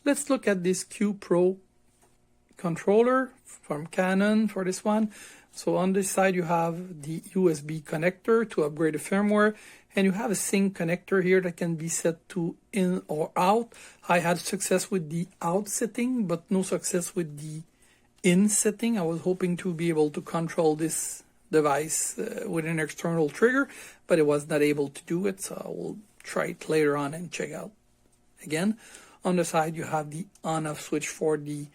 Let's look at this QPRO controller from Canon for this one. So on this side you have the USB connector to upgrade the firmware, and you have a sync connector here that can be set to in or out. I had success with the out setting, but no success with the in setting. I was hoping to be able to control this device with an external trigger, but it was not able to do it, so I will try it later on and check out again. On the side you have the on-off switch for the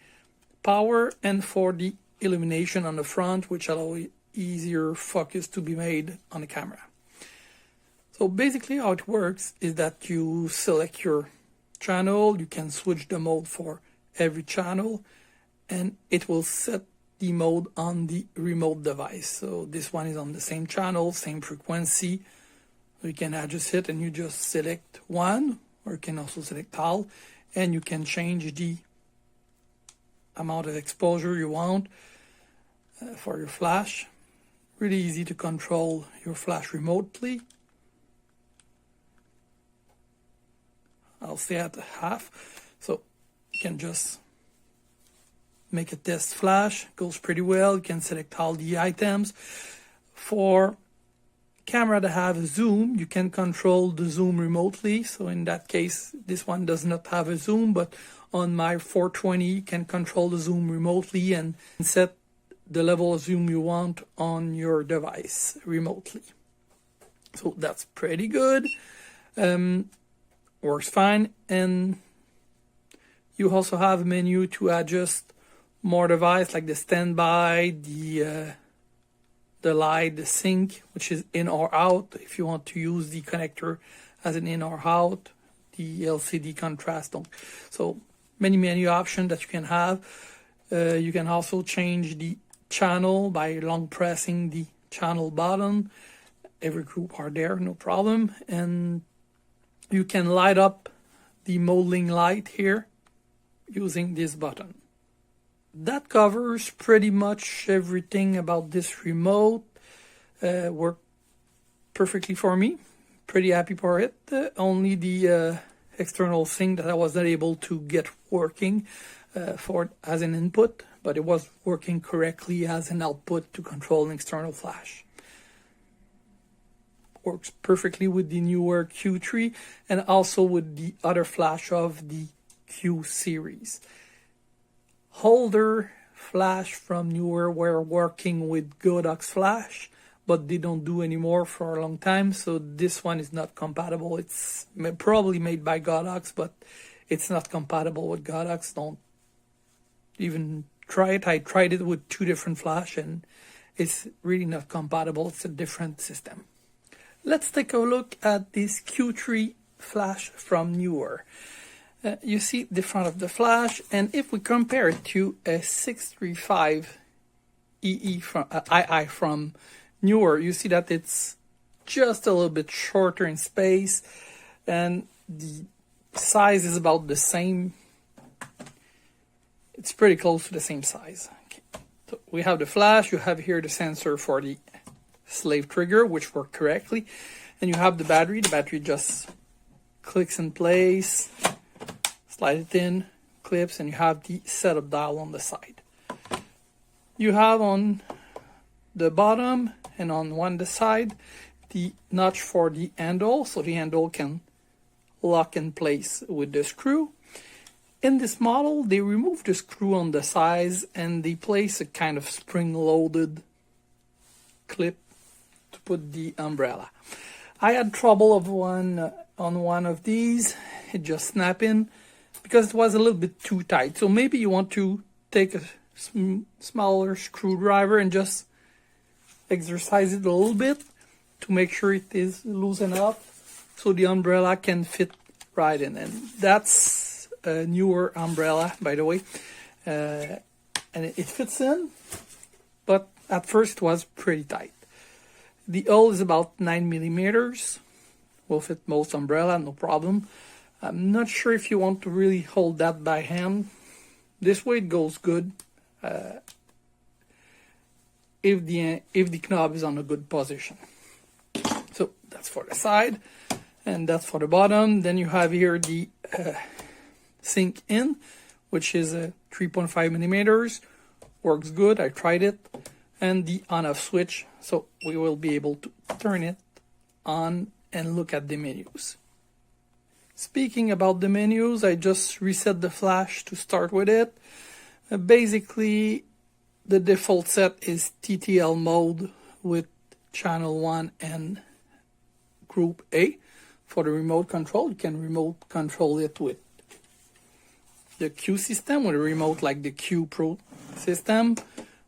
power and for the illumination on the front, which allow easier focus to be made on the camera. So basically how it works is that you select your channel, you can switch the mode for every channel, and it will set the mode on the remote device. So this one is on the same channel, same frequency. You can adjust it and you just select one, or you can also select all, and you can change the amount of exposure you want for your flash. Really easy to control your flash remotely. I'll stay at half, so you can just make a test flash. Goes pretty well. You can select all the items. For camera that have a zoom, you can control the zoom remotely. So in that case, this one does not have a zoom, but on my 420 you can control the zoom remotely and set the level of zoom you want on your device remotely. So that's pretty good. Works fine. And you also have a menu to adjust more device, like the standby, the light, the sync, which is in or out, if you want to use the connector as an in or out, the LCD contrast. So many options that you can have. You can also change the channel by long pressing the channel button. Every group are there, no problem. And you can light up the modeling light here using this button. That covers pretty much everything about this remote. Worked perfectly for me. Pretty happy for it. Only the external thing that I was not able to get working for as an input, but it was working correctly as an output to control an external flash. Works perfectly with the NEEWER Q3 and also with the other flash of the Q series. Older flash from NEEWER were working with Godox flash, but they don't do anymore for a long time, so this one is not compatible. It's probably made by Godox, but it's not compatible with Godox. Don't even try it. I tried it with 2 different flash and it's really not compatible. It's a different system. Let's take a look at this Q3 flash from NEEWER. You see the front of the flash, and if we compare it to a 635 II from NEEWER, you see that it's just a little bit shorter in space, and the size is about the same. It's pretty close to the same size. Okay. So we have the flash, you have here the sensor for the slave trigger, which worked correctly, and you have the battery. The battery just clicks in place, slide it in, clips, and you have the setup dial on the side. You have on the bottom and on one side the notch for the handle, so the handle can lock in place with the screw. In this model, they removed the screw on the sides and they place a kind of spring-loaded clip to put the umbrella. I had trouble on one of these. It just snapped in because it was a little bit too tight. So maybe you want to take a smaller screwdriver and just exercise it a little bit to make sure it is loose enough so the umbrella can fit right in. And that's a NEEWER umbrella, by the way, and it fits in, but at first it was pretty tight. The hole is about 9 millimeters. Will fit most umbrella, no problem. I'm not sure if you want to really hold that by hand. This way it goes good. If the knob is on a good position. So that's for the side, and that's for the bottom. Then you have here the sink in, which is a 3.5 millimeters. Works good, I tried it. And the on-off switch, so we will be able to turn it on and look at the menus. Speaking about the menus, I just reset the flash to start with it. Basically, the default set is TTL mode with channel 1 and group A. For the remote control, you can remote control it with the Q system, with a remote like the QPRO system.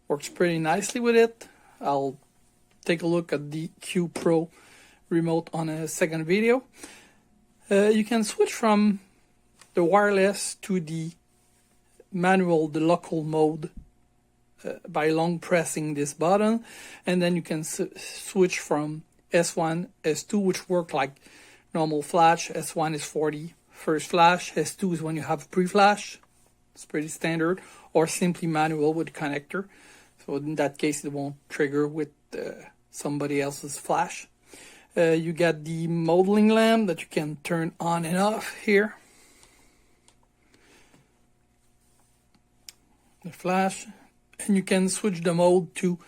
Works pretty nicely with it. I'll take a look at the QPRO remote on a second video. You can switch from the wireless to the manual, the local mode, by long pressing this button, and then you can switch from S1, S2, which work like normal flash. S1 is for the first flash, S2 is when you have pre-flash. It's pretty standard, or simply manual with connector. So in that case, it won't trigger with somebody else's flash. You get the modeling lamp that you can turn on and off here. The flash, and you can switch the mode to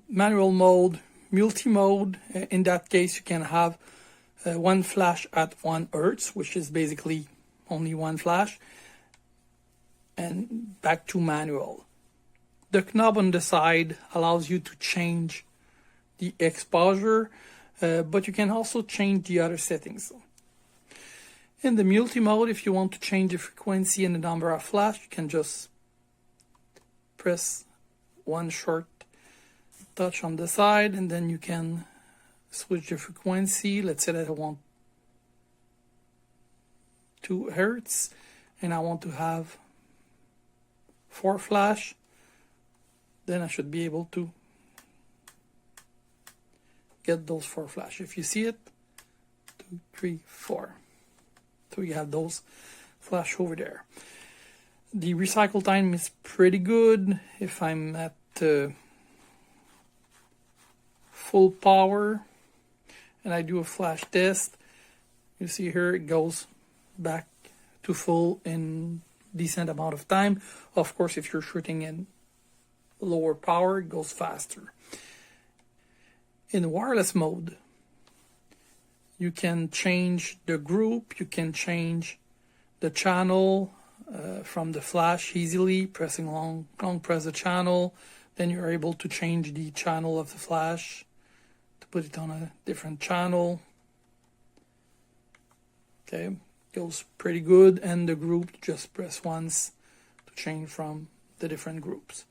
manual mode, multi-mode. In that case, you can have one flash at 1 Hertz, which is basically only one flash, and back to manual. The knob on the side allows you to change the exposure, but you can also change the other settings. In the multi-mode, if you want to change the frequency and the number of flash, you can just press one short touch on the side, and then you can switch the frequency. Let's say that I want 2 Hertz, and I want to have 4 flash. Then I should be able to get those 4 flash. If you see it, 2, 3, 4. So you have those flash over there. The recycle time is pretty good. If I'm at full power and I do a flash test, you see here it goes back to full in decent amount of time. Of course, if you're shooting in lower power, it goes faster. In wireless mode, you can change the group, you can change the channel from the flash easily, pressing long press the channel. Then you're able to change the channel of the flash to put it on a different channel. Okay, goes pretty good. And the group, just press once to change from the different groups.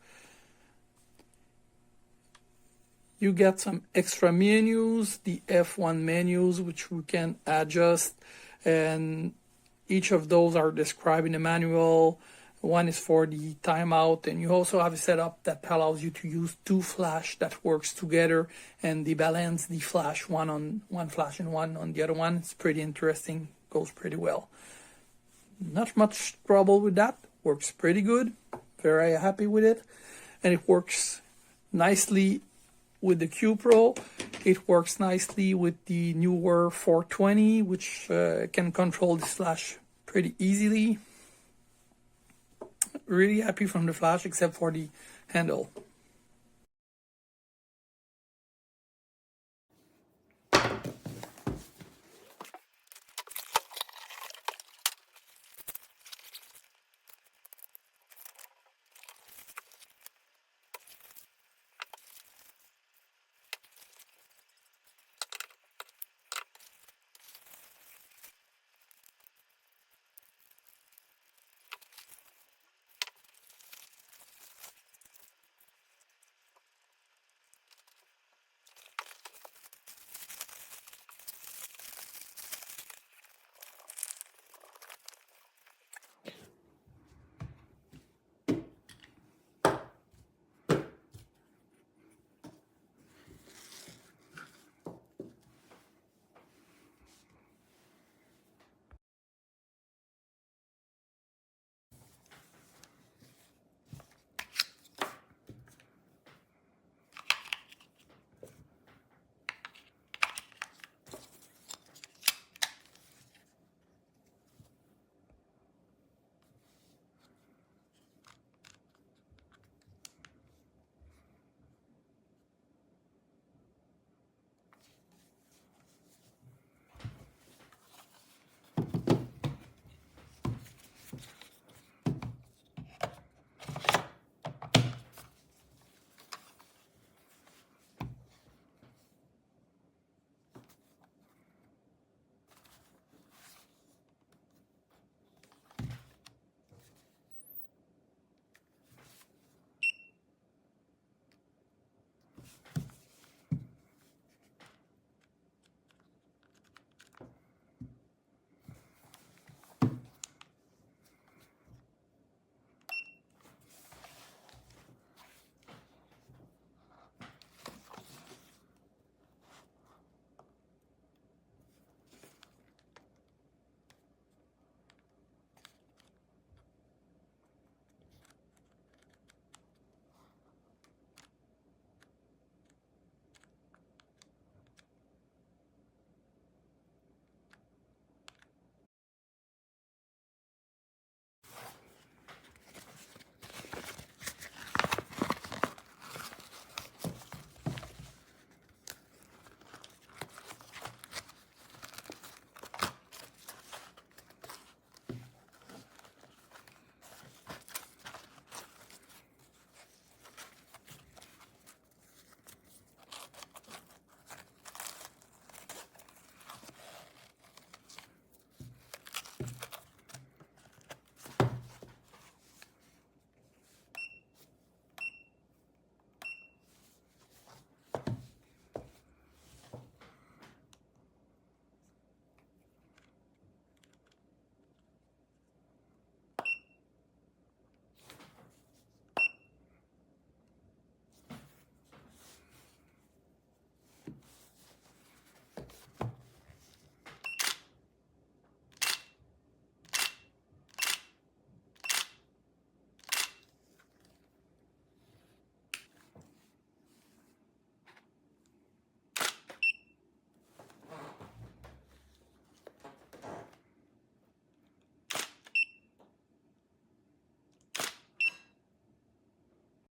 You get some extra menus, the F1 menus, which we can adjust, and each of those are described in the manual. One is for the timeout, and you also have a setup that allows you to use 2 flash that works together, and they balance the flash, one flash and one on the other one. It's pretty interesting, goes pretty well. Not much trouble with that, works pretty good, very happy with it, and it works nicely with the QPRO. It works nicely with the NEEWER 420, which can control this flash pretty easily. Really happy from the flash, except for the handle.